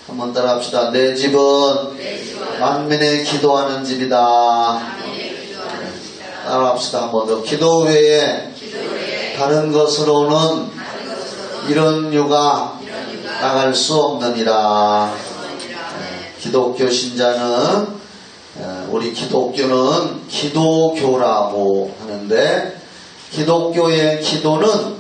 한번 따라합시다. 내 집은 만민의 기도하는 집이다. 따라합시다. 한 번 더. 기도 외에 다른 것으로는 이런 유가 나갈 수 없느니라. 기독교 신자는, 우리 기독교는 기도교라고 하는데, 기독교의 기도는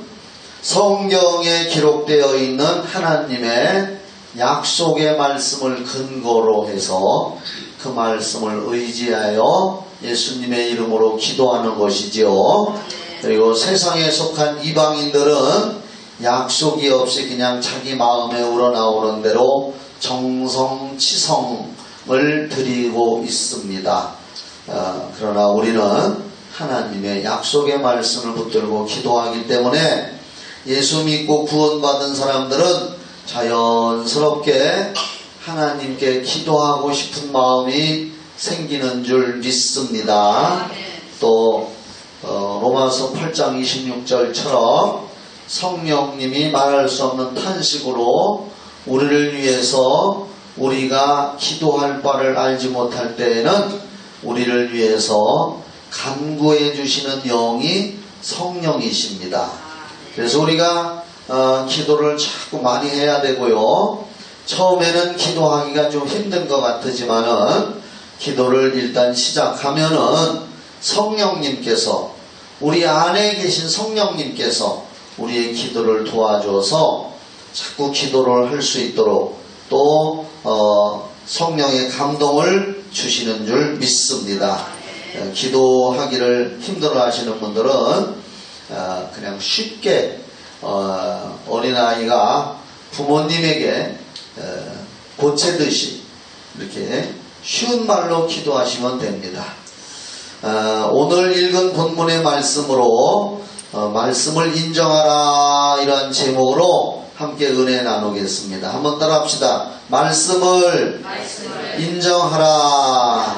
성경에 기록되어 있는 하나님의 약속의 말씀을 근거로 해서 그 말씀을 의지하여 예수님의 이름으로 기도하는 것이지요. 그리고 세상에 속한 이방인들은 약속이 없이 그냥 자기 마음에 우러나오는 대로 정성치성을 드리고 있습니다. 그러나 우리는 하나님의 약속의 말씀을 붙들고 기도하기 때문에 예수 믿고 구원받은 사람들은 자연스럽게 하나님께 기도하고 싶은 마음이 생기는 줄 믿습니다. 또 로마서 8장 26절처럼 성령님이 말할 수 없는 탄식으로 우리를 위해서 우리가 기도할 바를 알지 못할 때에는 우리를 위해서 간구해 주시는 영이 성령이십니다. 그래서 우리가 기도를 자꾸 많이 해야 되고요. 처음에는 기도하기가 좀 힘든 것 같지만은 기도를 일단 시작하면은 성령님께서, 우리 안에 계신 성령님께서 우리의 기도를 도와줘서 자꾸 기도를 할 수 있도록 또 성령의 감동을 주시는 줄 믿습니다. 기도하기를 힘들어 하시는 분들은 그냥 쉽게 어린아이가 부모님에게 고치듯이 이렇게 쉬운 말로 기도하시면 됩니다. 오늘 읽은 본문의 말씀으로 말씀을 인정하라, 이러한 제목으로 함께 은혜 나누겠습니다. 한번 따라합시다. 말씀을 인정하라.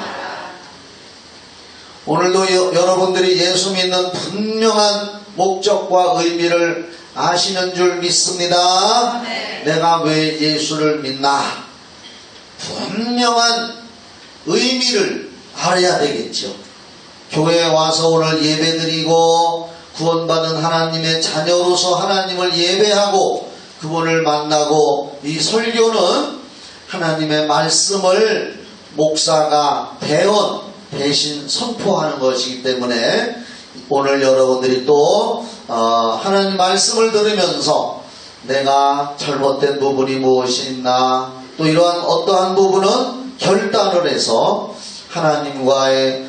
오늘도 여러분들이 예수 믿는 분명한 목적과 의미를 아시는 줄 믿습니다. 내가 왜 예수를 믿나? 분명한 의미를 알아야 되겠죠. 교회에 와서 오늘 예배드리고 구원받은 하나님의 자녀로서 하나님을 예배하고 그분을 만나고, 이 설교는 하나님의 말씀을 목사가 대신 선포하는 것이기 때문에 오늘 여러분들이 또 하나님 말씀을 들으면서 내가 잘못된 부분이 무엇이 있나, 또 이러한 어떠한 부분은 결단을 해서 하나님과의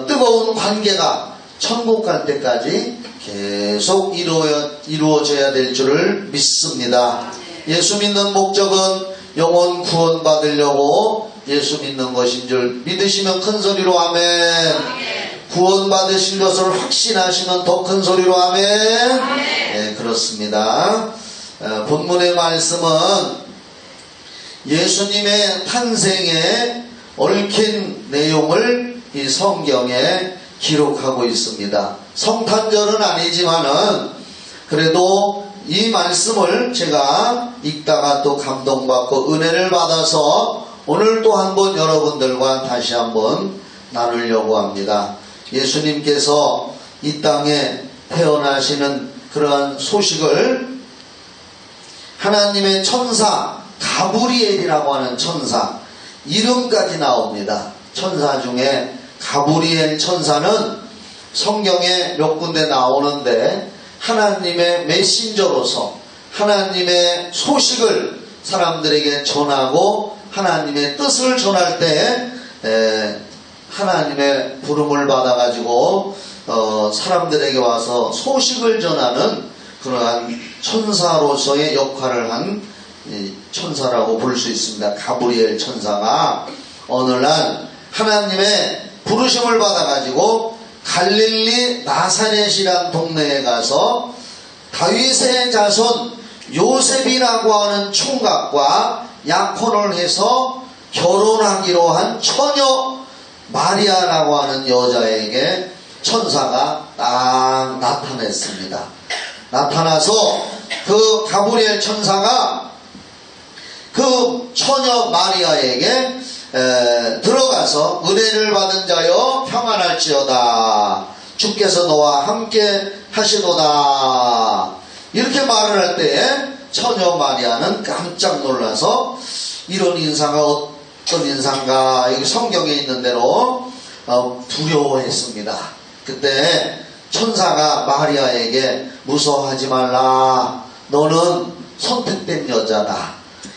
뜨거운 관계가 천국 갈 때까지 계속 이루어져야 될 줄을 믿습니다. 예수 믿는 목적은 영혼 구원 받으려고 예수 믿는 것인 줄 믿으시면 큰 소리로 아멘. 구원 받으신 것을 확신하시면 더 큰 소리로 아멘. 네, 그렇습니다. 본문의 말씀은 예수님의 탄생에 얽힌 내용을 이 성경에 기록하고 있습니다. 성탄절은 아니지만은 그래도 이 말씀을 제가 읽다가 또 감동받고 은혜를 받아서 오늘 또 한번 여러분들과 다시 한번 나누려고 합니다. 예수님께서 이 땅에 태어나시는 그러한 소식을 하나님의 천사 가브리엘이라고 하는 천사, 이름까지 나옵니다. 천사 중에 가브리엘 천사는 성경에 몇 군데 나오는데 하나님의 메신저로서 하나님의 소식을 사람들에게 전하고 하나님의 뜻을 전할 때 하나님의 부름을 받아가지고 사람들에게 와서 소식을 전하는 그러한 천사로서의 역할을 한 천사라고 볼 수 있습니다. 가브리엘 천사가 어느 날 하나님의 부르심을 받아가지고 갈릴리 나사렛이란 동네에 가서 다윗의 자손 요셉이라고 하는 총각과 약혼을 해서 결혼하기로 한 처녀 마리아라고 하는 여자에게 천사가 딱 나타났습니다. 나타나서 그 가브리엘 천사가 그 처녀 마리아에게 들어가서 은혜를 받은 자여 평안할지어다. 주께서 너와 함께 하시도다. 이렇게 말을 할 때에 처녀 마리아는 깜짝 놀라서 이런 인사가 어떤 인사인가, 여기 성경에 있는 대로 두려워했습니다. 그때 천사가 마리아에게 무서워하지 말라. 너는 선택된 여자다.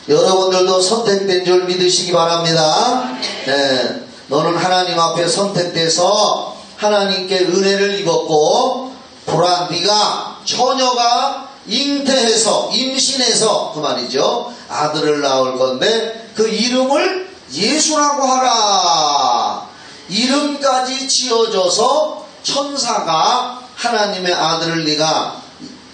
여러분들도 선택된 줄 믿으시기 바랍니다. 네, 너는 하나님 앞에 선택돼서 하나님께 은혜를 입었고, 보라, 네가 처녀가 잉태해서 임신해서 그 말이죠, 아들을 낳을 건데 그 이름을 예수라고 하라. 이름까지 지어줘서 천사가 하나님의 아들을 네가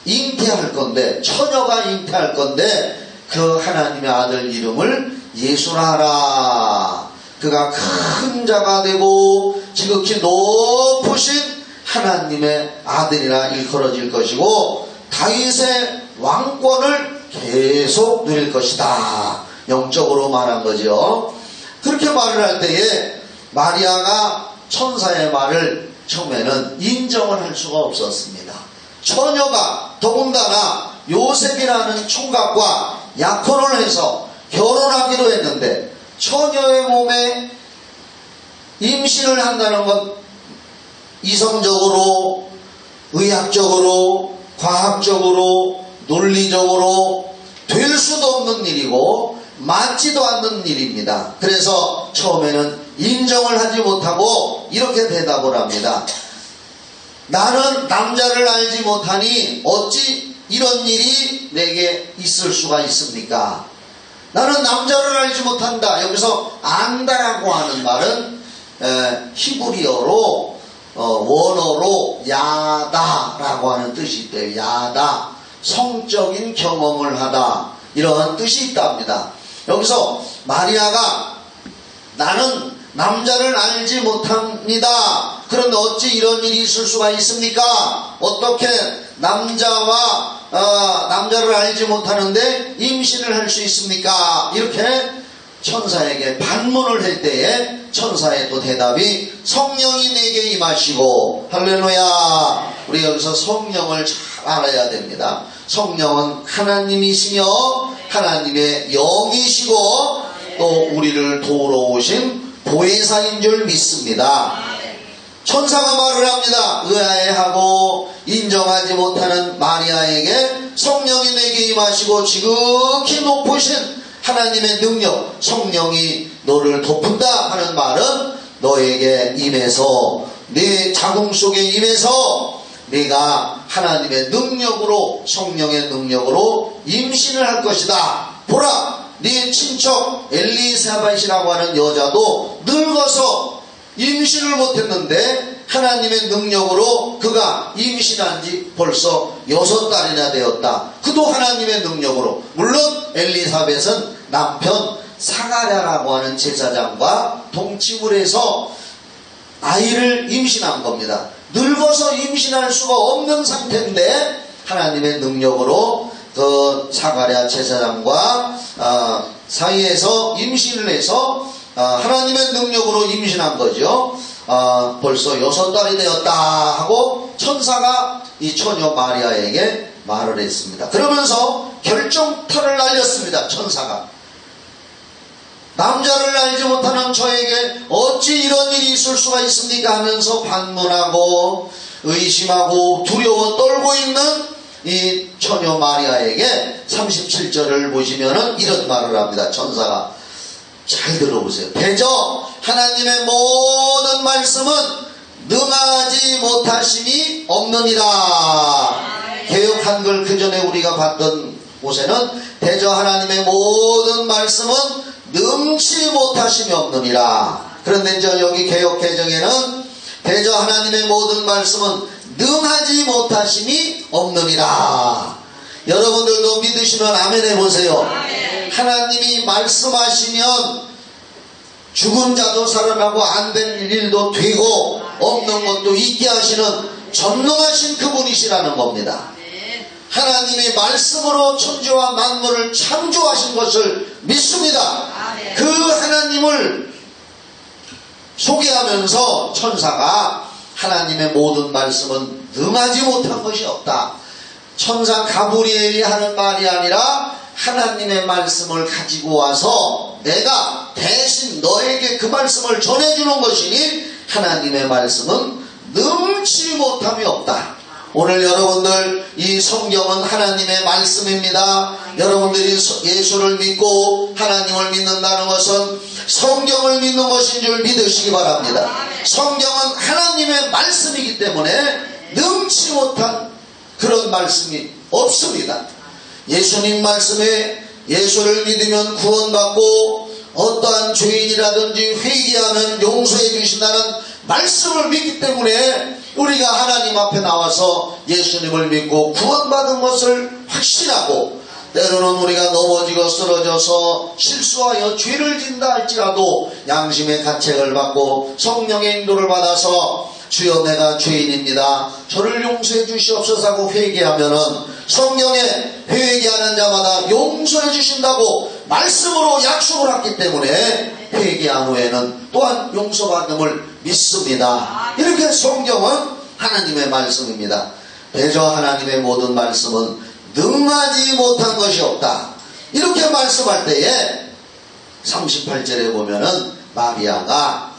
잉태할 건데, 처녀가 잉태할 건데 그 하나님의 아들 이름을 예수라 하라. 그가 큰 자가 되고 지극히 높으신 하나님의 아들이라 일컬어질 것이고 다윗의 왕권을 계속 누릴 것이다. 영적으로 말한 거죠. 그렇게 말을 할 때에 마리아가 천사의 말을 처음에는 인정을 할 수가 없었습니다. 처녀가 더군다나 요셉이라는 총각과 약혼을 해서 결혼하기로 했는데, 처녀의 몸에 임신을 한다는 건 이성적으로, 의학적으로, 과학적으로, 논리적으로 될 수도 없는 일이고 맞지도 않는 일입니다. 그래서 처음에는 인정을 하지 못하고 이렇게 대답을 합니다. 나는 남자를 알지 못하니 어찌 이런 일이 내게 있을 수가 있습니까? 나는 남자를 알지 못한다. 여기서 안다라고 하는 말은 히브리어로 원어로 야다라고 하는 뜻이 있대요. 야다, 성적인 경험을 하다, 이러한 뜻이 있답니다. 여기서 마리아가 나는 남자를 알지 못합니다. 그런데 어찌 이런 일이 있을 수가 있습니까? 어떻게 남자를 알지 못하는데 임신을 할 수 있습니까? 이렇게 천사에게 반문을 할 때에 천사의 또 대답이 성령이 내게 임하시고, 할렐루야. 우리 여기서 성령을 잘 알아야 됩니다. 성령은 하나님이시며 하나님의 영이시고 또 우리를 도우러 오신 보혜사인 줄 믿습니다. 천사가 말을 합니다. 의아해하고 인정하지 못하는 마리아에게 성령이 내게 임하시고 지극히 높으신 하나님의 능력, 성령이 너를 덮은다 하는 말은 너에게 임해서, 네 자궁 속에 임해서 네가 하나님의 능력으로, 성령의 능력으로 임신을 할 것이다. 보라, 네 친척 엘리사벳이라고 하는 여자도 늙어서 임신을 못했는데 하나님의 능력으로 그가 임신한 지 벌써 6달이나 되었다. 그도 하나님의 능력으로. 물론 엘리사벳은 남편 사가랴라고 하는 제사장과 동침을 해서 아이를 임신한 겁니다. 늙어서 임신할 수가 없는 상태인데 하나님의 능력으로 그 사가랴 제사장과 사이에서 임신을 해서 하나님의 능력으로 임신한 거죠. 벌써 6달이 되었다 하고 천사가 이 처녀 마리아에게 말을 했습니다. 그러면서 결정타를 날렸습니다. 천사가 남자를 알지 못하는 저에게 어찌 이런 일이 있을 수가 있습니까 하면서 반문하고 의심하고 두려워 떨고 있는 이 처녀 마리아에게 37절을 보시면은 이런 말을 합니다. 천사가 잘 들어보세요. 대저 하나님의 모든 말씀은 능하지 못하심이 없느니라. 개역 한글 그 전에 우리가 봤던 곳에는 대저 하나님의 모든 말씀은 능치 못하심이 없느니라. 그런데 이제 여기 개역 개정에는 대저 하나님의 모든 말씀은 능하지 못하심이 없느니라. 여러분들도 믿으시면 아멘 해보세요. 하나님이 말씀하시면 죽은 자도 살아나고 안 될 일도 되고 없는 것도 있게 하시는 전능하신 그분이시라는 겁니다. 하나님이 말씀으로 천지와 만물을 창조하신 것을 믿습니다. 그 하나님을 소개하면서 천사가 하나님의 모든 말씀은 능하지 못한 것이 없다. 천사 가브리엘이 하는 말이 아니라 하나님의 말씀을 가지고 와서 내가 대신 너에게 그 말씀을 전해주는 것이니 하나님의 말씀은 능치 못함이 없다. 오늘 여러분들 이 성경은 하나님의 말씀입니다. 여러분들이 예수를 믿고 하나님을 믿는다는 것은 성경을 믿는 것인 줄 믿으시기 바랍니다. 성경은 하나님의 말씀이기 때문에 능치 못한 그런 말씀이 없습니다. 예수님 말씀에 예수를 믿으면 구원받고 어떠한 죄인이라든지 회개하면 용서해 주신다는 말씀을 믿기 때문에 우리가 하나님 앞에 나와서 예수님을 믿고 구원받은 것을 확신하고, 때로는 우리가 넘어지고 쓰러져서 실수하여 죄를 진다 할지라도 양심의 가책을 받고 성령의 인도를 받아서 주여 내가 죄인입니다, 저를 용서해 주시옵소서 하고 회개하면은 성령에 회개하는 자마다 용서해 주신다고 말씀으로 약속을 했기 때문에 회개한 후에는 또한 용서받음을 믿습니다. 이렇게 성경은 하나님의 말씀입니다. 대저 하나님의 모든 말씀은 능하지 못한 것이 없다. 이렇게 말씀할 때에 38절에 보면은 마리아가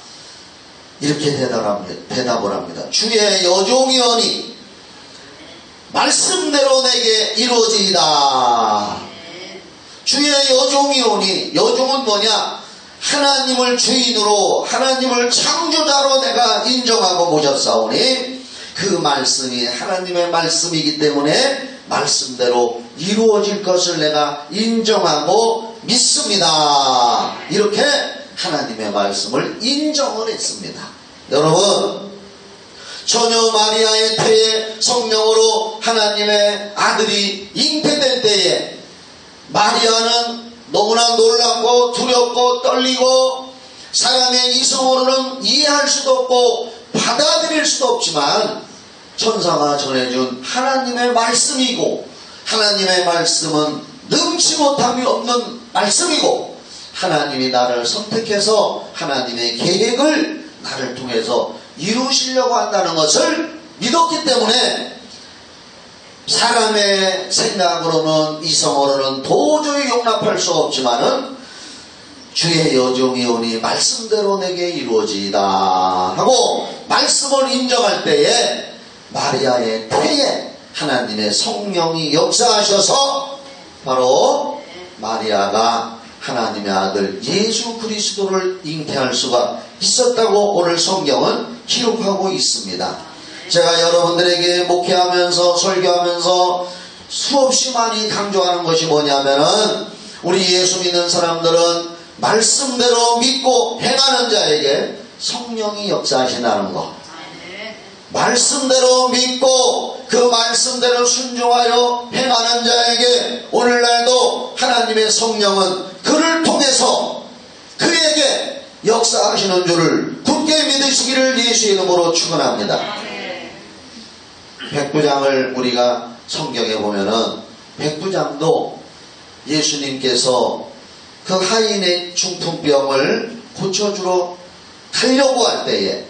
이렇게 대답을 합니다. 주의 여종이오니 말씀대로 내게 이루어지이다. 주의 여종이오니, 여종은 뭐냐? 하나님을 주인으로, 하나님을 창조자로 내가 인정하고 모셨사오니 그 말씀이 하나님의 말씀이기 때문에 말씀대로 이루어질 것을 내가 인정하고 믿습니다. 이렇게 하나님의 말씀을 인정을 했습니다. 여러분, 처녀 마리아의 태에 성령으로 하나님의 아들이 잉태된 때에 마리아는 너무나 놀랍고 두렵고 떨리고 사람의 이성으로는 이해할 수도 없고 받아들일 수도 없지만 천사가 전해준 하나님의 말씀이고, 하나님의 말씀은 능치 못함이 없는 말씀이고, 하나님이 나를 선택해서 하나님의 계획을 나를 통해서 이루시려고 한다는 것을 믿었기 때문에 사람의 생각으로는, 이성으로는 도저히 용납할 수 없지만은 주의 여종이오니 말씀대로 내게 이루어지이다 하고 말씀을 인정할 때에 마리아의 태에 하나님의 성령이 역사하셔서 바로 마리아가 하나님의 아들 예수 그리스도를 잉태할 수가 있었다고 오늘 성경은 기록하고 있습니다. 제가 여러분들에게 목회하면서 설교하면서 수없이 많이 강조하는 것이 뭐냐면은 우리 예수 믿는 사람들은 말씀대로 믿고 행하는 자에게 성령이 역사하신다는 것, 말씀대로 믿고 그 말씀대로 순종하여 행하는 자에게 오늘날도 하나님의 성령은 그를 통해서 그에게 역사하시는 줄을 굳게 믿으시기를 예수의 이름으로 축원합니다. 백부장을 우리가 성경에 보면은 백부장도 예수님께서 그 하인의 중풍병을 고쳐주러 가려고 할 때에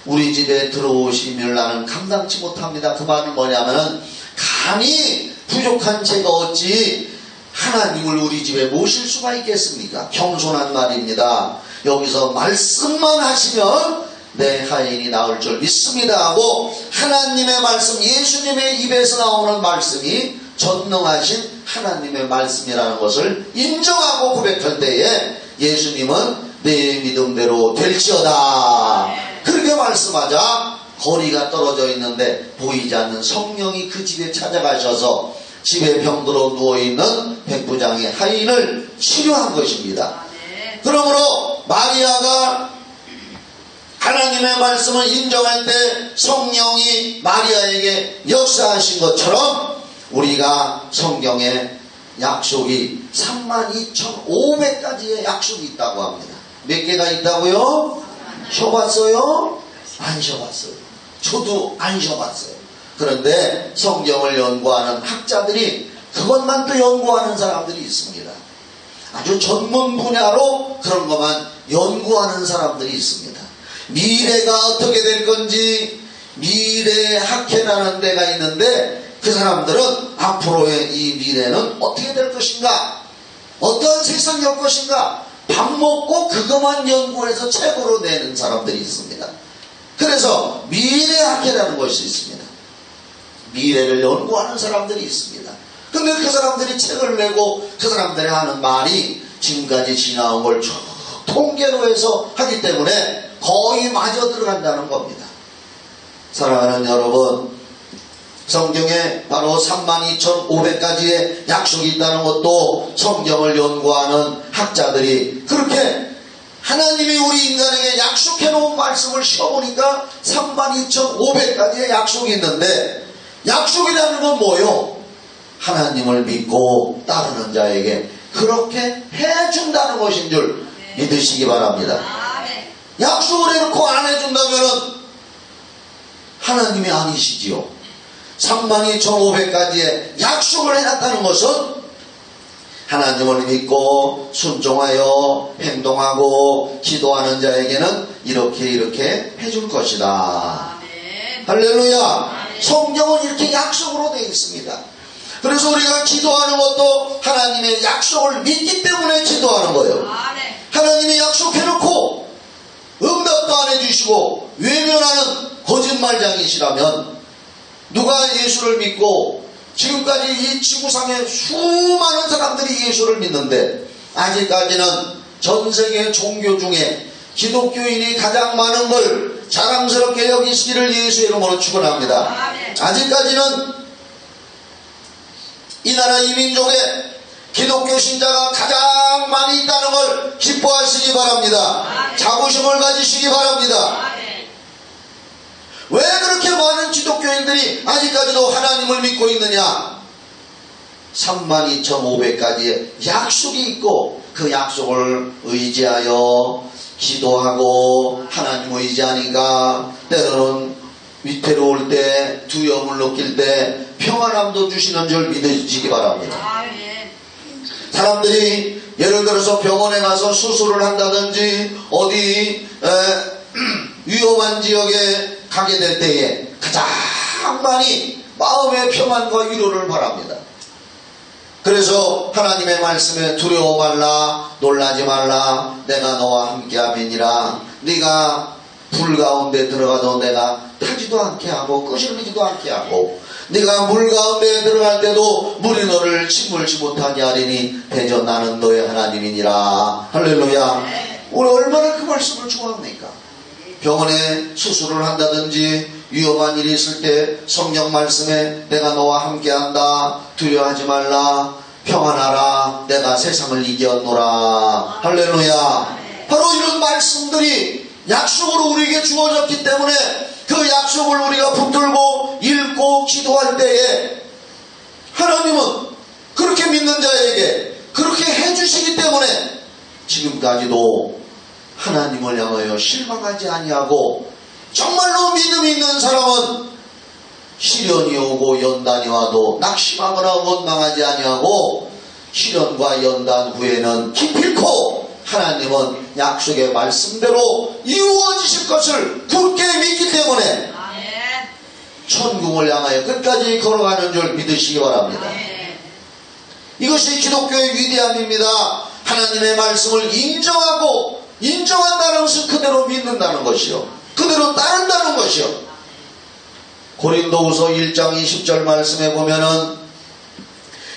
우리 집에 들어오시면 나는 감당치 못합니다. 그 말은 뭐냐면은 감히 부족한 제가 어찌 하나님을 우리 집에 모실 수가 있겠습니까? 겸손한 말입니다. 여기서 말씀만 하시면 내 하인이 나을 줄 믿습니다 하고 하나님의 말씀, 예수님의 입에서 나오는 말씀이 전능하신 하나님의 말씀이라는 것을 인정하고 고백할 때에 예수님은 내 믿음대로 될지어다 그렇게 말씀하자 거리가 떨어져 있는데 보이지 않는 성령이 그 집에 찾아가셔서 집에 병들어 누워있는 백부장의 하인을 치료한 것입니다. 그러므로 마리아가 하나님의 말씀을 인정할 때 성령이 마리아에게 역사하신 것처럼 우리가 성경에 약속이 32,500가지의 약속이 있다고 합니다. 몇 개가 있다고요? 쉬어봤어요? 안 쉬어봤어요. 저도 안 쉬어봤어요. 그런데 성경을 연구하는 학자들이 그것만 또 연구하는 사람들이 있습니다. 아주 전문 분야로 그런 것만 연구하는 사람들이 있습니다. 미래가 어떻게 될 건지 미래 학회라는 데가 있는데 그 사람들은 앞으로의 이 미래는 어떻게 될 것인가, 어떤 세상이 올 것인가 밥 먹고 그것만 연구해서 책으로 내는 사람들이 있습니다. 그래서 미래학회라는 것이 있습니다. 미래를 연구하는 사람들이 있습니다. 근데 그 사람들이 책을 내고 그 사람들이 하는 말이 지금까지 지나온 걸 쭉 통계로 해서 하기 때문에 거의 맞아 들어간다는 겁니다. 사랑하는 여러분, 성경에 바로 32,500가지의 약속이 있다는 것도 성경을 연구하는 학자들이 그렇게 하나님이 우리 인간에게 약속해 놓은 말씀을 쉬어보니까 32,500가지의 약속이 있는데, 약속이라는 건 뭐요? 하나님을 믿고 따르는 자에게 그렇게 해준다는 것인 줄 믿으시기 바랍니다. 약속을 해놓고 안 해준다면 하나님이 아니시지요. 32,500가지의 약속을 해놨다는 것은 하나님을 믿고 순종하여 행동하고 기도하는 자에게는 이렇게 해줄 것이다. 할렐루야. 성경은 이렇게 약속으로 되어 있습니다. 그래서 우리가 기도하는 것도 하나님의 약속을 믿기 때문에 기도하는 거예요. 하나님이 약속해놓고 응답도 안 해주시고 외면하는 거짓말장이시라면 누가 예수를 믿고 지금까지 이 지구상에 수많은 사람들이 예수를 믿는데 아직까지는 전 세계 종교 중에 기독교인이 가장 많은 걸 자랑스럽게 여기시기를 예수의 이름으로 축원합니다. 아직까지는 이 나라 이 민족에 기독교 신자가 가장 많이 있다는 걸 기뻐하시기 바랍니다. 자부심을 가지시기 바랍니다. 왜 그렇게 많은 기독교인들이 아직까지도 하나님을 믿고 있느냐? 32,500가지의 약속이 있고 그 약속을 의지하여 기도하고 하나님 의지하니까 때로는 위태로울 때, 두려움을 느낄 때 평안함도 주시는 줄 믿으시기 바랍니다. 사람들이 예를 들어서 병원에 가서 수술을 한다든지 어디 위험한 지역에 가게 될 때에 가장 많이 마음의 평안과 위로를 바랍니다. 그래서 하나님의 말씀에 두려워 말라, 놀라지 말라, 내가 너와 함께함이니라. 네가 불 가운데 들어가도 내가 타지도 않게 하고 끄실리지도 않게 하고, 네가 물 가운데 들어갈 때도 물이 너를 침몰치 못하게 하리니 대저 나는 너의 하나님이니라. 할렐루야. 우리 얼마나 그 말씀을 좋아합니까? 병원에 수술을 한다든지 위험한 일이 있을 때 성경 말씀에 내가 너와 함께한다, 두려워하지 말라, 평안하라, 내가 세상을 이겼노라. 할렐루야. 바로 이런 말씀들이 약속으로 우리에게 주어졌기 때문에 그 약속을 우리가 붙들고 읽고 기도할 때에 하나님은 그렇게 믿는 자에게 그렇게 해주시기 때문에 지금까지도 하나님을 향하여 실망하지 아니하고, 정말로 믿음 있는 사람은 시련이 오고 연단이 와도 낙심하거나 원망하지 아니하고 시련과 연단 후에는 기필코 하나님은 약속의 말씀대로 이루어지실 것을 굳게 믿기 때문에 천국을 향하여 끝까지 걸어가는 줄 믿으시기 바랍니다. 이것이 기독교의 위대함입니다. 하나님의 말씀을 인정한다는 것은 그대로 믿는다는 것이요, 그대로 따른다는 것이요. 고린도후서 1장 20절 말씀에 보면은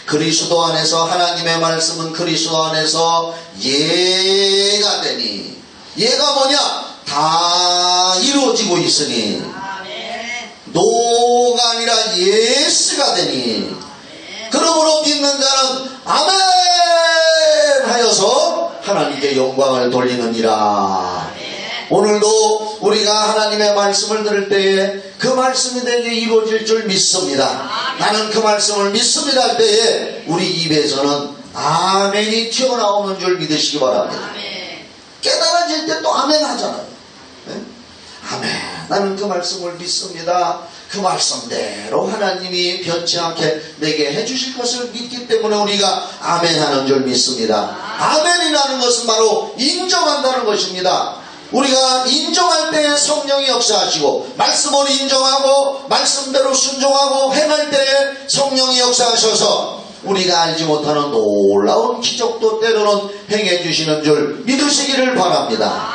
그리스도 안에서 하나님의 말씀은 그리스도 안에서 예가 되니, 예가 뭐냐? 다 이루어지고 있으니, 노가 아니라 예스가 되니, 그러므로 믿는 자는 아멘 하여서 하나님께 영광을 돌리느니라. 오늘도 우리가 하나님의 말씀을 들을 때에 그 말씀이 내게 이루어질 줄 믿습니다. 나는 그 말씀을 믿습니다 할 때에 우리 입에서는 아멘이 튀어나오는 줄 믿으시기 바랍니다. 깨달아질 때 또 아멘 하잖아요. 네? 아멘. 나는 그 말씀을 믿습니다. 그 말씀대로 하나님이 변치 않게 내게 해주실 것을 믿기 때문에 우리가 아멘 하는 줄 믿습니다. 아멘이라는 것은 바로 인정한다는 것입니다. 우리가 인정할 때 성령이 역사하시고, 말씀을 인정하고 말씀대로 순종하고 행할 때에 성령이 역사하셔서 우리가 알지 못하는 놀라운 기적도 때로는 행해 주시는 줄 믿으시기를 바랍니다.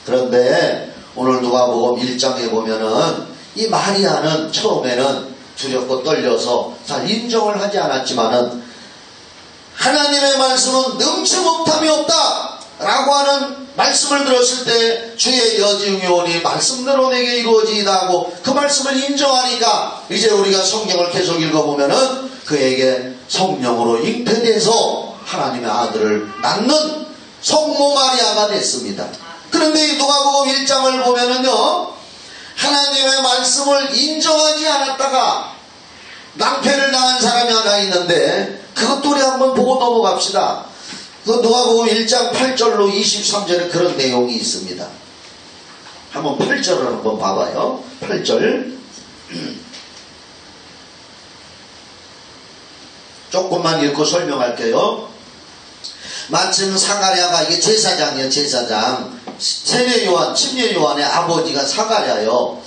그런데 오늘 누가복음 1장에 보면은 이 마리아는 처음에는 두렵고 떨려서 잘 인정을 하지 않았지만은 하나님의 말씀은 능치 못함이 없다 라고 하는 말씀을 들었을 때 주의 여지응이 오니 말씀대로 내게 이루어지이다 하고 그 말씀을 인정하니까 이제 우리가 성경을 계속 읽어보면은 그에게 성령으로 잉태돼서 하나님의 아들을 낳는 성모 마리아가 됐습니다. 그런데 이 누가복음 1장을 보면은요, 하나님의 말씀을 인정하지 않았다가 낭패를 당한 사람이 하나 있는데 그것도 우리 한번 보고 넘어갑시다. 그 누가복음 1장 8절로 23절에 그런 내용이 있습니다. 한번 8절을 한번 봐봐요. 8절 조금만 읽고 설명할게요. 마침 사가랴가, 이게 제사장이에요. 제사장. 세례 요한, 침례 요한의 아버지가 사가랴요.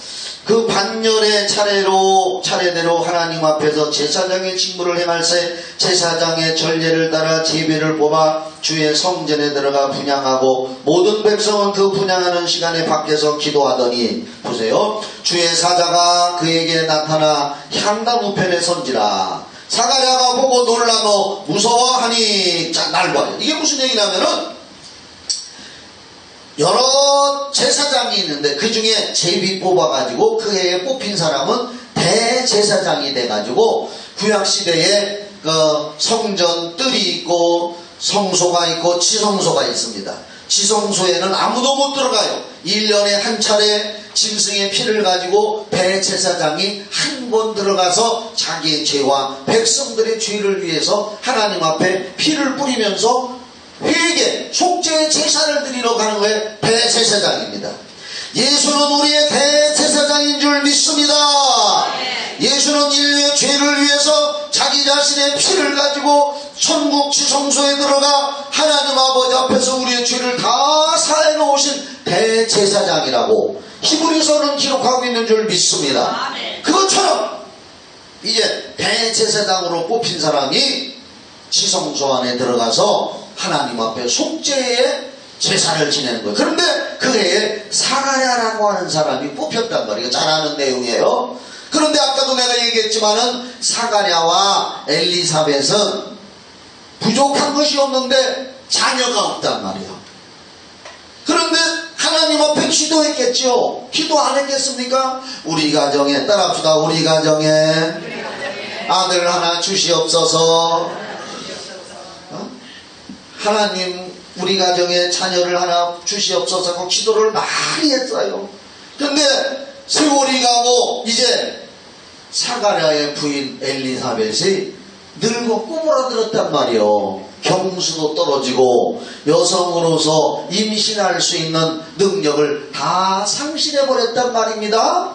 그 반열의 차례대로 하나님 앞에서 제사장의 직무를 행할새 제사장의 전례를 따라 제비를 뽑아 주의 성전에 들어가 분향하고 모든 백성은 그 분향하는 시간에 밖에서 기도하더니, 보세요, 주의 사자가 그에게 나타나 향단 우편에 선지라. 사가랴가 보고 놀라며 무서워하니, 자, 날 봐요. 이게 무슨 얘기냐면은 여러 제사장이 있는데 그 중에 제비 뽑아가지고 그 해에 뽑힌 사람은 대제사장이 돼가지고 구약시대에 그 성전 뜰이 있고 성소가 있고 지성소가 있습니다. 지성소에는 아무도 못 들어가요. 1년에 한 차례 짐승의 피를 가지고 대제사장이 한 번 들어가서 자기의 죄와 백성들의 죄를 위해서 하나님 앞에 피를 뿌리면서 회개, 속죄의 제사를 드리러 가는 거에 대제사장입니다. 예수는 우리의 대제사장인 줄 믿습니다. 예수는 인류의 죄를 위해서 자기 자신의 피를 가지고 천국 지성소에 들어가 하나님 아버지 앞에서 우리의 죄를 다 사해 놓으신 대제사장이라고 히브리서는 기록하고 있는 줄 믿습니다. 그것처럼 이제 대제사장으로 뽑힌 사람이 지성소 안에 들어가서 하나님 앞에 속죄의 제사를 지내는 거예요. 그런데 그 해에 사가랴라고 하는 사람이 뽑혔단 말이에요. 잘 아는 내용이에요. 그런데 아까도 내가 얘기했지만은 사가랴와 엘리사벳은 부족한 것이 없는데 자녀가 없단 말이에요. 그런데 하나님 앞에 기도했겠죠. 기도 안 했겠습니까? 우리 가정에, 따라합시다. 우리 가정에 아들 하나 주시옵소서. 하나님 우리 가정에 자녀를 하나 주시옵소서 하고 기도를 많이 했어요. 근데 세월이 가고 이제 사가랴의 부인 엘리사벳이 늙고 꼬부라들었단 말이요. 경수도 떨어지고 여성으로서 임신할 수 있는 능력을 다 상실해버렸단 말입니다.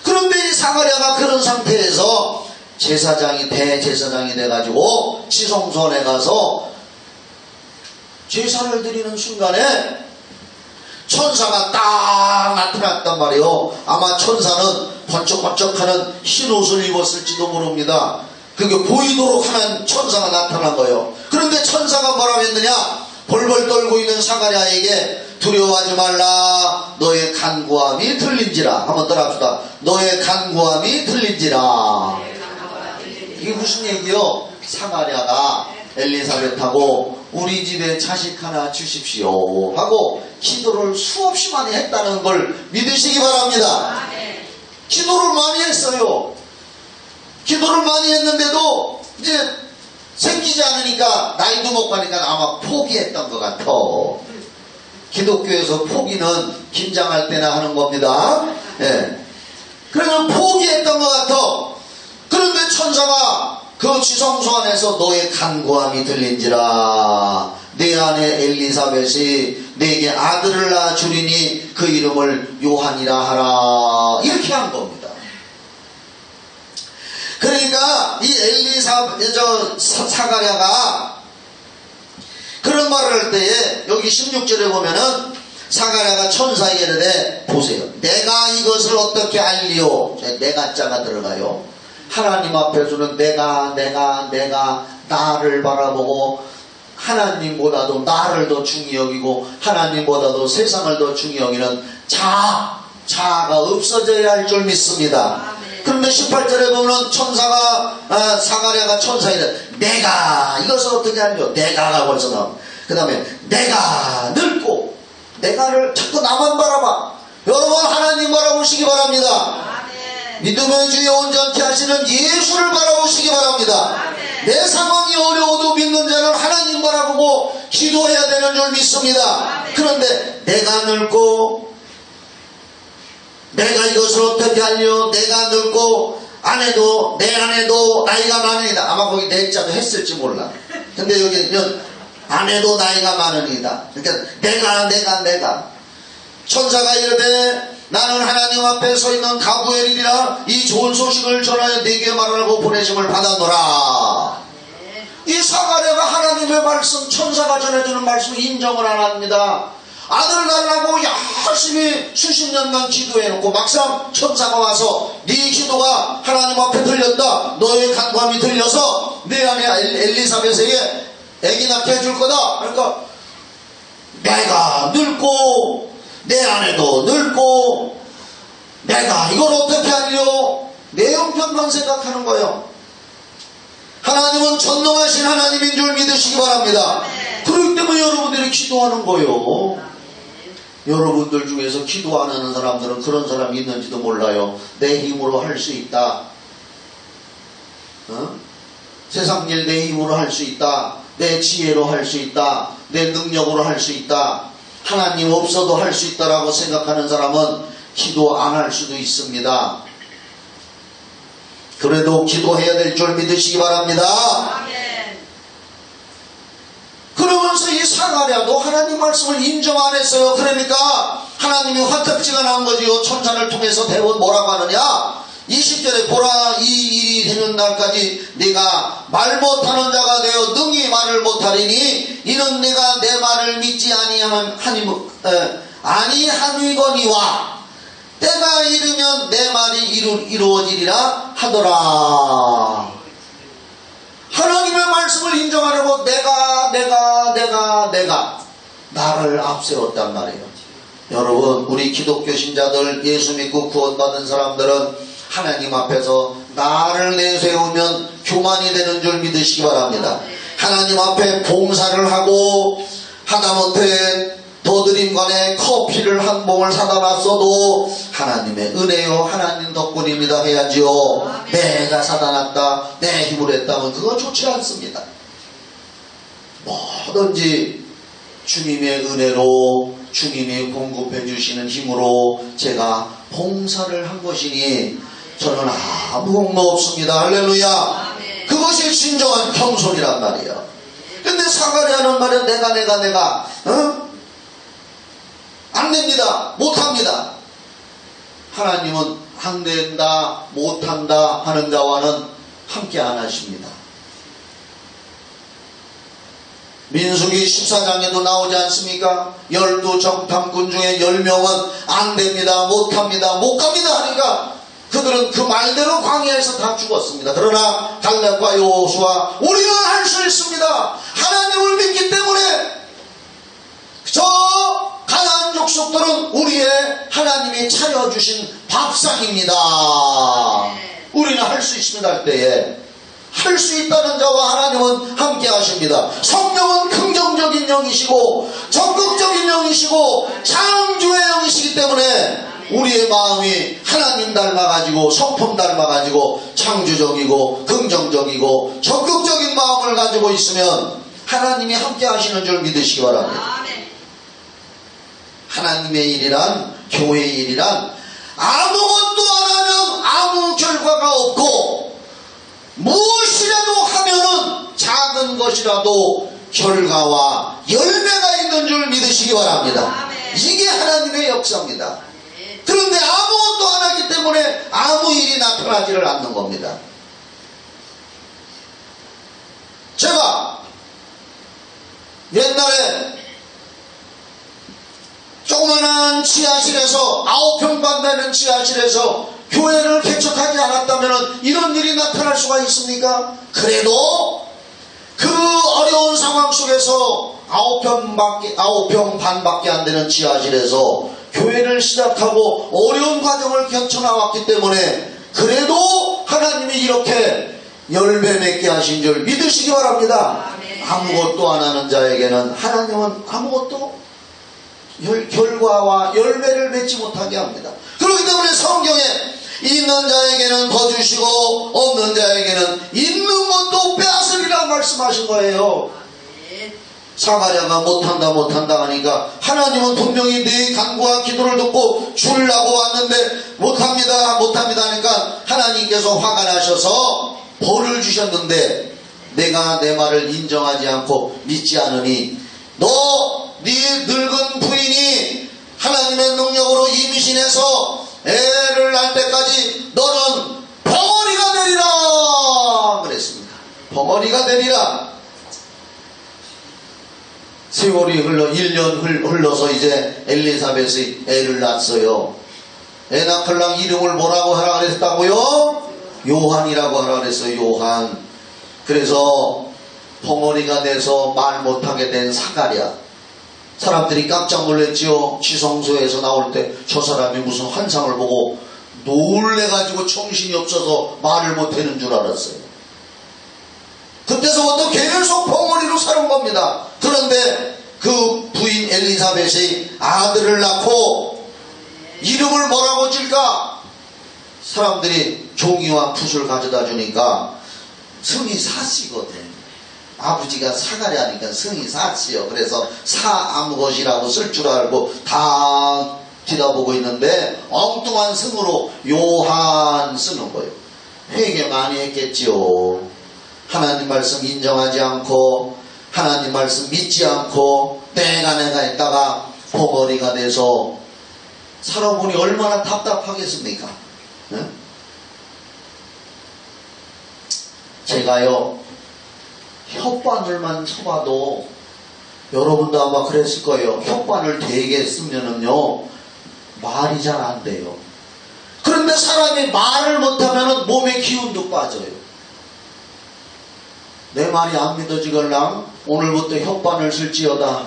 그런데 이 사가랴가 그런 상태에서 제사장이 대제사장이 돼가지고 지성소에 가서 제사를 드리는 순간에 천사가 딱 나타났단 말이에요. 아마 천사는 번쩍번쩍하는 흰 옷을 입었을지도 모릅니다. 그게 보이도록 하는 천사가 나타난 거예요. 그런데 천사가 뭐라고 했느냐? 벌벌 떨고 있는 사가랴에게 두려워하지 말라. 너의 간구함이 들린지라. 한번 따라합시다. 너의 간구함이 들린지라. 이게 무슨 얘기요? 사가랴가 엘리사벳하고 우리 집에 자식 하나 주십시오 하고 기도를 수없이 많이 했다는 걸 믿으시기 바랍니다. 기도를 많이 했어요. 기도를 많이 했는데도 이제 생기지 않으니까, 나이도 먹고 하니까 아마 포기했던 것 같아. 기독교에서 포기는 김장할 때나 하는 겁니다. 예. 그래서 포기했던 것 같아. 그런데 천사가 그 지성소 안에서 너의 간구함이 들린지라. 내 아내 엘리사벳이 내게 아들을 낳아 주리니 그 이름을 요한이라 하라. 이렇게 한 겁니다. 그러니까 이 사가랴가 그런 말을 할 때에 여기 16절에 보면은 사가랴가 천사에게 이르되 보세요. 내가 이것을 어떻게 알리오? 내가 자가 들어가요. 하나님 앞에서는 내가 나를 바라보고 하나님보다도 나를 더 중히 여기고 하나님보다도 세상을 더 중히 여기는 자아가 없어져야 할 줄 믿습니다. 그런데 18절에 보면 사가랴가 천사에게 내가 이것을 어떻게 알려? 내가가 벌써 나옵니다. 그 다음에 내가 늙고 내가를 자꾸 나만 바라봐. 여러분 하나님 바라보시기 바랍니다. 믿음의 주여 온전케 하시는 예수를 바라보시기 바랍니다. 내 상황이 어려워도 믿는 자는 하나님 바라보고 기도해야 되는 줄 믿습니다. 그런데 내가 늙고 내가 이것을 어떻게 하려? 내가 늙고 내 아내도 나이가 많으니까 아마 거기 내 자도 했을지 몰라. 근데 여기는 아내도 나이가 많으니까 그러니까 내가 천사가 이르되 나는 하나님 앞에 서 있는 가브엘이라 이 좋은 소식을 전하여 네게 말하라고 보내심을 받았노라. 이 사가랴가 하나님의 말씀, 천사가 전해주는 말씀을 인정을 안 합니다. 아들 달라고 열심히 수십 년간 기도해놓고 막상 천사가 와서 네 기도가 하나님 앞에 들렸다. 너의 간구함이 들려서 내 아내 엘리사벳에게 애기 낳게 해줄 거다. 그러니까 내가 늙고 내 아내도 늙고 내가 이걸 어떻게 하려? 내 형편만 생각하는 거예요. 하나님은 전능하신 하나님인 줄 믿으시기 바랍니다. 그렇기 때문에 여러분들이 기도하는 거예요. 여러분들 중에서 기도 안 하는 사람들은 그런 사람이 있는지도 몰라요. 내 힘으로 할 수 있다. 세상 일 내 힘으로 할 수 있다. 내 지혜로 할 수 있다. 내 능력으로 할 수 있다. 하나님 없어도 할 수 있다라고 생각하는 사람은 기도 안 할 수도 있습니다. 그래도 기도해야 될 줄 믿으시기 바랍니다. 그러면서 이 사가랴도 하나님 말씀을 인정 안 했어요. 그러니까 하나님이 화딱지가 난 거지요. 천사를 통해서 대원 뭐라고 하느냐? 20절에 보라 이 일이 되는 날까지 네가 말 못하는 자가 되어 능히 말을 못하리니 이는 내가 내 말을 믿지 아니함이거니와 때가 이르면 내 말이 이루어지리라 하더라. 하나님의 말씀을 인정하려고 내가 나를 앞세웠단 말이에요. 여러분 우리 기독교 신자들 예수 믿고 구원받은 사람들은 하나님 앞에서 나를 내세우면 교만이 되는 줄 믿으시기 바랍니다. 하나님 앞에 봉사를 하고 하다못해 더드림관에 커피를 한 봉을 사다 놨어도 하나님의 은혜요 하나님 덕분입니다 해야지요. 내가 사다 놨다 내 힘으로 했다면 그거 좋지 않습니다. 뭐든지 주님의 은혜로 주님이 공급해 주시는 힘으로 제가 봉사를 한 것이니 저는 아무 공로 없습니다. 할렐루야. 그것이 진정한 겸손이란 말이에요. 근데 사가랴는 말이야 내가 안 됩니다. 못합니다. 하나님은 안 된다 못한다 하는 자와는 함께 안 하십니다. 민수기 14장에도 나오지 않습니까? 12정탐꾼 중에 10명은 안 됩니다 못합니다 못 갑니다 하니까 그들은 그 말대로 광야에서 다 죽었습니다. 그러나 갈렙과 여호수아 우리는 할 수 있습니다. 하나님을 믿기 때문에 저 가나안 족속들은 우리의 하나님이 차려주신 밥상입니다. 우리는 할 수 있습니다 할 때에 할 수 있다는 자와 하나님은 함께 하십니다. 성령은 긍정적인 영이시고 적극적인 영이시고 창조의 영이시기 때문에 우리의 마음이 하나님 닮아가지고 성품 닮아가지고 창조적이고 긍정적이고 적극적인 마음을 가지고 있으면 하나님이 함께 하시는 줄 믿으시기 바랍니다. 하나님의 일이란 교회의 일이란 아무것도 안 하면 아무 결과가 없고 무엇이라도 하면은 작은 것이라도 결과와 열매가 있는 줄 믿으시기 바랍니다. 이게 하나님의 역사입니다. 그런데 아무것도 안 하기 때문에 아무 일이 나타나지를 않는 겁니다. 제가 옛날에 조그마한 지하실에서 9평 되는 지하실에서 교회를 개척하지 않았다면 이런 일이 나타날 수가 있습니까? 그래도 그 어려운 상황 속에서 9평 반밖에 안 되는 지하실에서 교회를 시작하고 어려운 과정을 겪어나왔기 때문에 그래도 하나님이 이렇게 열매 맺게 하신 줄 믿으시기 바랍니다. 아무것도 안 하는 자에게는 하나님은 아무것도 결과와 열매를 맺지 못하게 합니다. 그렇기 때문에 성경에 있는 자에게는 더 주시고 없는 자에게는 있는 것도 빼앗으리라 말씀하신 거예요. 사가랴가 못한다 하니까 하나님은 분명히 네 간구와 기도를 듣고 주려고 왔는데 못합니다 하니까 하나님께서 화가 나셔서 벌을 주셨는데 내가 내 말을 인정하지 않고 믿지 않으니 네 늙은 부인이 하나님의 능력으로 임신해서 애를 낳을 때까지 너는 벙어리가 되리라 그랬습니다. 벙어리가 되리라. 세월이 1년 흘러서 이제 엘리사벳이 애를 낳았어요. 애 낳을랑 이름을 뭐라고 하라 그랬다고요? 요한이라고 하라 그랬어요. 요한. 그래서 벙어리가 돼서 말 못하게 된 사가랴. 사람들이 깜짝 놀랐지요. 지성소에서 나올 때 저 사람이 무슨 환상을 보고 놀래가지고 정신이 없어서 말을 못하는 줄 알았어요. 그때서부터 계속 벙어리로 사는 겁니다. 그런데 그 부인 엘리사벳이 아들을 낳고 이름을 뭐라고 질까? 사람들이 종이와 붓을 가져다 주니까 성이 사씨거든. 아버지가 사가랴니까 성이 사씨요. 그래서 사아무것이라고 쓸 줄 알고 다 뒤다보고 있는데 엉뚱한 성으로 요한 쓰는 거예요. 회개 많이 했겠지요. 하나님 말씀 인정하지 않고 하나님 말씀 믿지 않고 내가 했다가 벙어리가 돼서 살아보니 얼마나 답답하겠습니까? 네? 제가요 혓바늘만 쳐봐도 여러분도 아마 그랬을 거예요. 혓바늘 되게 쓰면은요 말이 잘 안 돼요. 그런데 사람이 말을 못하면 몸에 기운도 빠져요. 내 말이 안 믿어지걸랑 오늘부터 혓바늘 쓸지어다.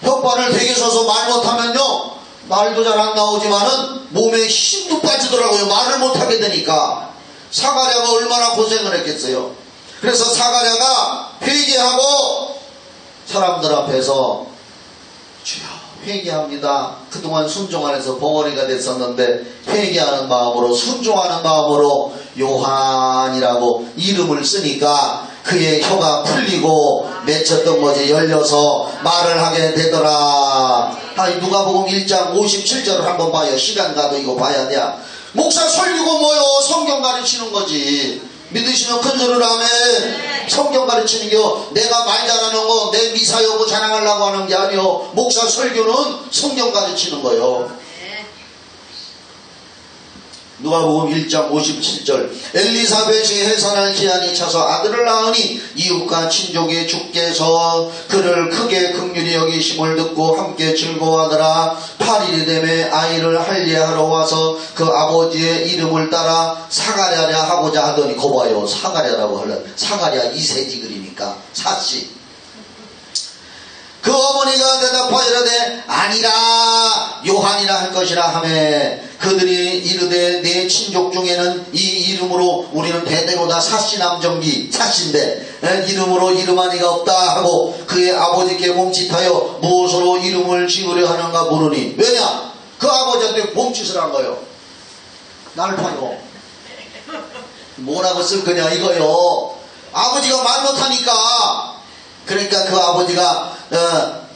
혓바늘 되게 써서 말 못하면요 말도 잘 안 나오지만은 몸에 힘도 빠지더라고요. 말을 못하게 되니까. 사가랴가 얼마나 고생을 했겠어요. 그래서 사가랴가 회개하고 사람들 앞에서 주여 회개합니다. 그동안 순종 안에서 벙어리가 됐었는데 회개하는 마음으로 순종하는 마음으로 요한이라고 이름을 쓰니까 그의 혀가 풀리고 맺혔던 것이 열려서 말을 하게 되더라. 누가복음 1장 57절을 한번 봐요. 시간 가도 이거 봐야 돼. 목사 설교고 뭐요? 성경 가르치는 거지. 믿으시면 큰 소리로 하면 성경 가르치는 게 내가 말 잘하는 거 내 미사 여부 자랑하려고 하는 게 아니요. 목사 설교는 성경 가르치는 거요. 누가복음 1장 57절 엘리사벳이 해산할 기한이 차서 아들을 낳으니 이웃과 친족의 주께서 그를 크게 긍휼히 여기심을 듣고 함께 즐거워하더라. 8일이 되매 아이를 할례하러 와서 그 아버지의 이름을 따라 사가랴라 하고자 하더니 거봐요. 사가랴라고 하려 사가랴 2세지 그리니까 사씨. 그 어머니가 대답하여 이르되 아니라 요한이라 할 것이라 하매 그들이 이르되 내 친족 중에는 이 이름으로 우리는 대대로 다 사씨 남정기 사씨인데 이름으로 이름하니가 없다 하고 그의 아버지께 몸짓하여 무엇으로 이름을 지으려 하는가 물으니 왜냐 그 아버지한테 몸짓을 한 거요. 나를 파요. 뭐라고 쓸 거냐 이거요. 아버지가 말 못하니까 그러니까 그 아버지가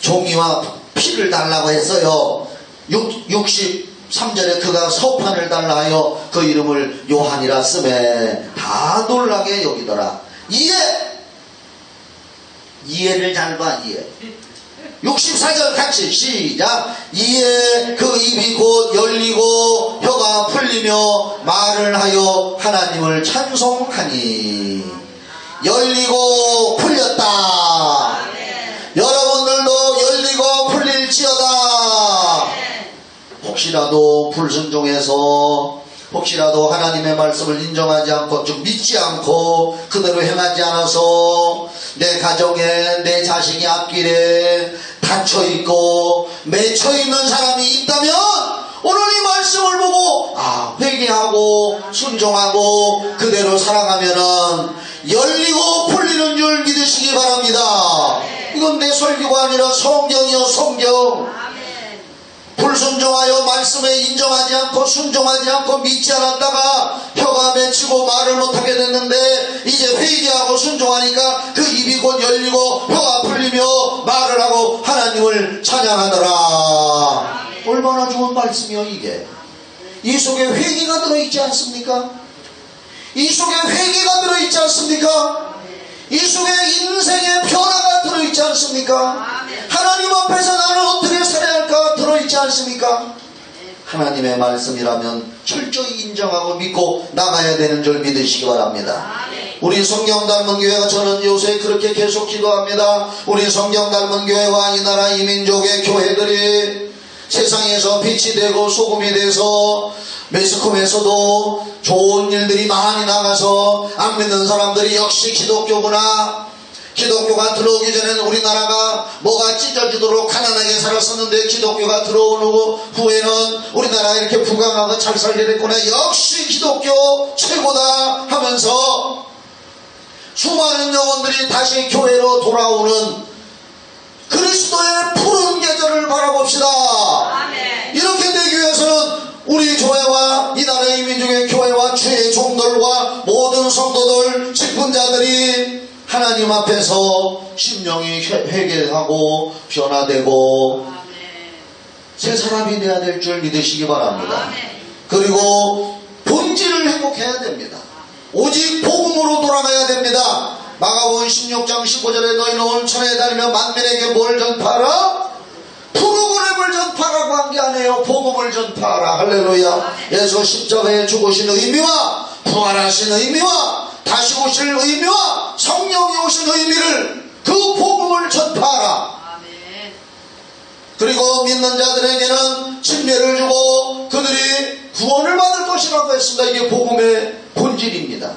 종이와 피를 달라고 했어요. 63절에 그가 서판을 달라 하여 그 이름을 요한이라 쓰매 다 놀라게 여기더라. 이해를 잘 봐. 이해. 64절 같이 시작. 이에 그 입이 곧 열리고 혀가 풀리며 말을 하여 하나님을 찬송하니 열리고 풀렸다. 여러분들도 열리고 풀릴지어다. 혹시라도 불순종해서 혹시라도 하나님의 말씀을 인정하지 않고 좀 믿지 않고 그대로 행하지 않아서 내 가정에 내 자식이 앞길에 닫혀있고 맺혀있는 사람이 있다면 오늘 이 말씀을 보고 회개하고 순종하고 그대로 살아가면은 열리고 풀리는 줄 믿으시기 바랍니다. 이건 내 설교가 아니라 성경이요, 성경. 불순종하여 말씀에 인정하지 않고 순종하지 않고 믿지 않았다가 혀가 맺히고 말을 못하게 됐는데 이제 회개하고 순종하니까 그 입이 곧 열리고 혀가 풀리며 말을 하고 하나님을 찬양하더라. 얼마나 좋은 말씀이요 이게. 이 속에 회개가 들어있지 않습니까? 이 속에 회개가 들어있지 않습니까? 이 속에 인생의 변화가 들어있지 않습니까? 하나님 앞에서 나는 어떻게 살아야 할까 들어있지 않습니까? 하나님의 말씀이라면 철저히 인정하고 믿고 나가야 되는 줄 믿으시기 바랍니다. 우리 성경 닮은 교회가 저는 요새 그렇게 계속 기도합니다. 우리 성경 닮은 교회와 이 나라 이 민족의 교회들이 세상에서 빛이 되고 소금이 돼서 매스컴에서도 좋은 일들이 많이 나가서 안 믿는 사람들이 역시 기독교구나. 기독교가 들어오기 전에는 우리나라가 뭐가 찢어지도록 가난하게 살았었는데 기독교가 들어온 후에는 우리나라가 이렇게 부강하고 잘 살게 됐구나. 역시 기독교 최고다 하면서 수많은 영혼들이 다시 교회로 돌아오는 그리스도의 푸른 계절을 바라봅시다. 아멘. 이렇게 되기 위해서는 우리 교회와 이 나라의 민족의 교회와 주의 종들과 모든 성도들 직분자들이 하나님 앞에서 심령이 회개하고 변화되고 새 사람이 되어야 될 줄 믿으시기 바랍니다. 그리고 본질을 행복해야 됩니다. 오직 복음으로 돌아가야 됩니다. 마가복음 16장 15절에 너희는 온천에 다니며 만민에게 뭘 전파하라? 프로그램을 전파라고 한 게 아니에요. 복음을 전파하라. 할렐루야. 예수 십자가에 죽으신 의미와 부활하신 의미와 다시 오실 의미와 성령이 오신 의미를 그 복음을 전파하라. 그리고 믿는 자들에게는 침례를 주고 그들이 구원을 받을 것이라고 했습니다. 이게 복음의 본질입니다.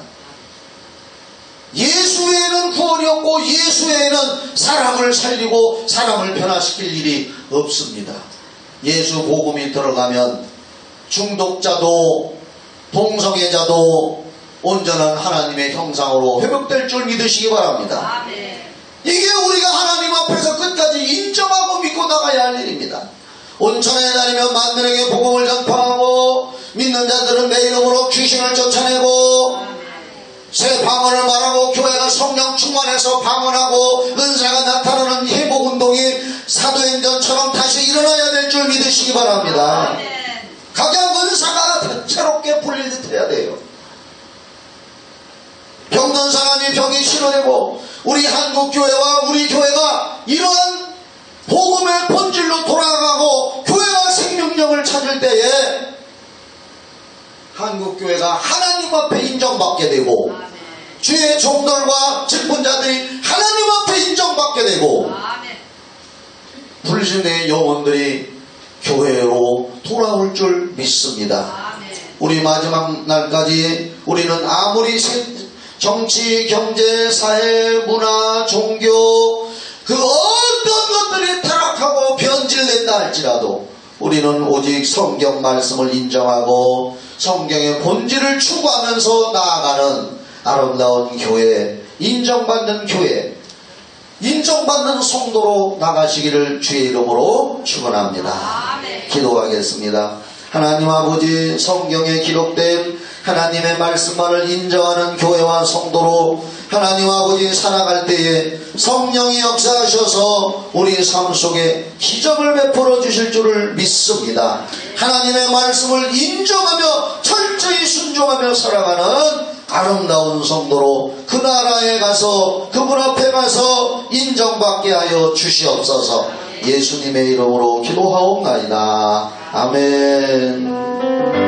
예수 외에는 구원이 없고 예수 외에는 사람을 살리고 사람을 변화시킬 일이 없습니다. 예수 복음이 들어가면 중독자도 동성애자도 온전한 하나님의 형상으로 회복될 줄 믿으시기 바랍니다. 아멘. 이게 우리가 하나님 앞에서 끝까지 인정하고 믿고 나가야 할 일입니다. 온천에 다니며 만민에게 복음을 전파하고 믿는 자들은 내 이름으로 귀신을 쫓아내고 새 방언을 말하고 교회가 성령 충만해서 방언하고 은사가 나타나는 회복운동이 사도행전처럼 다시 일어나야 될 줄 믿으시기 바랍니다. 각양 은사가 대체롭게 풀릴 듯 해야 돼요. 병든 사람이 병이 치료되고 우리 한국교회와 우리 교회가 이러한 복음의 본질로 돌아가고 교회가 생명력을 찾을 때에 한국교회가 하나님 앞에 인정받게 되고 주의 종들과 직분자들이 하나님 앞에 인정받게 되고 불신의 영혼들이 교회로 돌아올 줄 믿습니다. 우리 마지막 날까지 우리는 아무리 정치, 경제, 사회, 문화, 종교 그 어떤 것들이 타락하고 변질된다 할지라도 우리는 오직 성경 말씀을 인정하고 성경의 본질을 추구하면서 나아가는 아름다운 교회, 인정받는 교회, 인정받는 성도로 나가시기를 주의 이름으로 축원합니다. 기도하겠습니다. 하나님 아버지, 성경에 기록된 하나님의 말씀만을 인정하는 교회와 성도로 하나님 아버지 살아갈 때에 성령이 역사하셔서 우리 삶 속에 기적을 베풀어 주실 줄을 믿습니다. 하나님의 말씀을 인정하며 철저히 순종하며 살아가는 아름다운 성도로 그 나라에 가서 그분 앞에 가서 인정받게 하여 주시옵소서. 예수님의 이름으로 기도하옵나이다. 아멘.